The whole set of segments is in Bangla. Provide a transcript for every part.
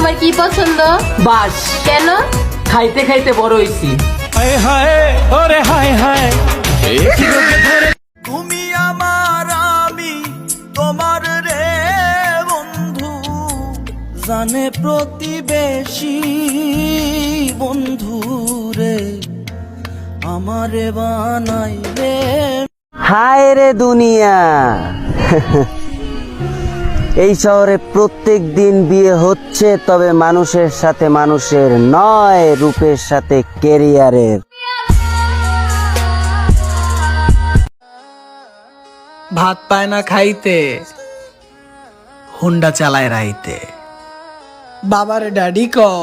তোমার কি পছন্দ? বাস কেন? খাইতে খাইতে বড় হইছি। হায় হায় ওরে হায় হায় তুমি আমার আমি তোমার রে বন্ধু, জানে প্রতিবেশী বন্ধু রে আমারে বানাইবে। হায় রে দুনিয়া, এই শহরে প্রত্যেক দিন বিয়ে হচ্ছে, তবে মানুষের সাথে মানুষের নয়, রূপের সাথে কেরিয়ারের। ভাত পায় না খাইতে, হুন্ডা চালায় রাইতে। বাবারে ড্যাডি কও,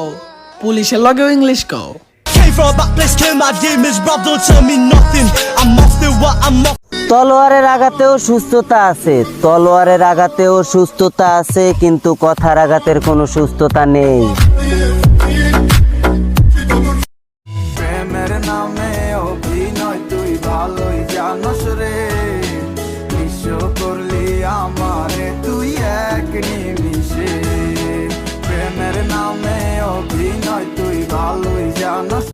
পুলিশের লগেও ইংলিশ কও। Came from a back place, kill my demons, bro, don't tell me nothing. I'm off to what I'm off. তলোয়ারের আঘাতেও সুস্থতা আছে, তলোয়ারের আঘাতেও সুস্থতা আছে, কিন্তু কথার আঘাতের কোনো সুস্থতা নেই। প্রেমের নামে অভিনয় তুই ভালোই জানোস রে, বিশ্ব করলি আমারে তুই এক নিমিষে। প্রেমের নামে অভিনয় তুই ভালোই জানোস।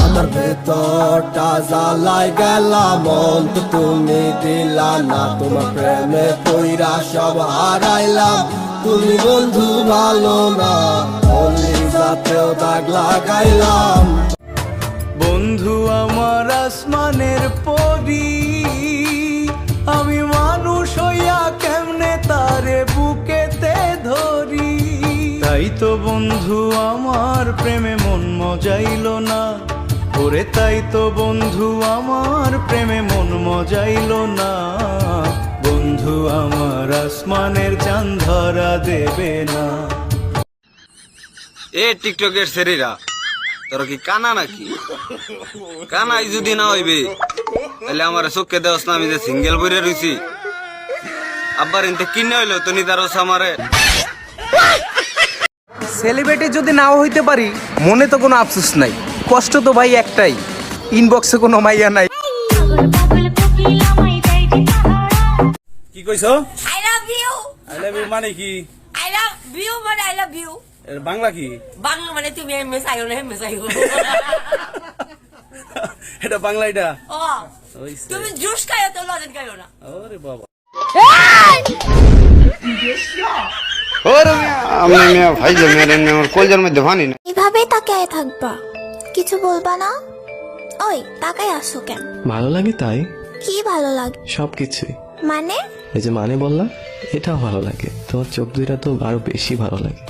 আমার ভেতরটা জ্বালাই গেলাম, মন তো তুমি দিলা না, তোমার প্রেমে পইরা সব হারাইলাম। তুমি বন্ধু ভালো না, অলি যাতেও দাগ লাগাইলাম। বন্ধু আমার আসমানের পরি, আমি মানুষ হইয়া কেমনে তারে বুকেতে ধরি। তাই তো বন্ধু আমার প্রেমে মন মজাইল না, ওরে তাই তো বন্ধু আমার প্রেমে মন মজাইল না। বন্ধু আমার আসমানের চাঁদ ধরা দেবে না। এ টিকটকের সেরিরা, তোর কি কানা নাকি? কানাই যদি না হইবে তাহলে আমার চোখকে দেওয়াস না, আমি যে সিঙ্গেল বইরে রইছি। আব্বার এনতে কিনে হইলো তো নিদারস আমারে। সেলিব্রিটি যদি নাও হইতে পারি, মনে তো কোনো আফসোস নাই, কষ্ট তো ভাই একটাই, ইনবক্সে কোনো মাইয়া নাই। কি কইছো? I love you. I love you মানে কি? I love you মানে I love you. এর বাংলা কি? বাংলা মানে তুমি এমএস আইও না এমএস আইও। এটা বাংলা এটা? ও তুমি জুস খাইও তো লজেন খাইও না। ওরে বাবা, আমি মিয়া ভাই জমের আমার কলজার মধ্যে ভানি না। এভাবেই তাকায় থাকবা, কিছু বলবা না? ওই তাকায় আসো কেন? ভালো লাগে তাই। কি ভালো লাগে? সবকিছুই। মানে? এই যে মানে বললাম, এটাও ভালো লাগে, তোমার চোখ দুইটা তো আরো বেশি ভালো লাগে।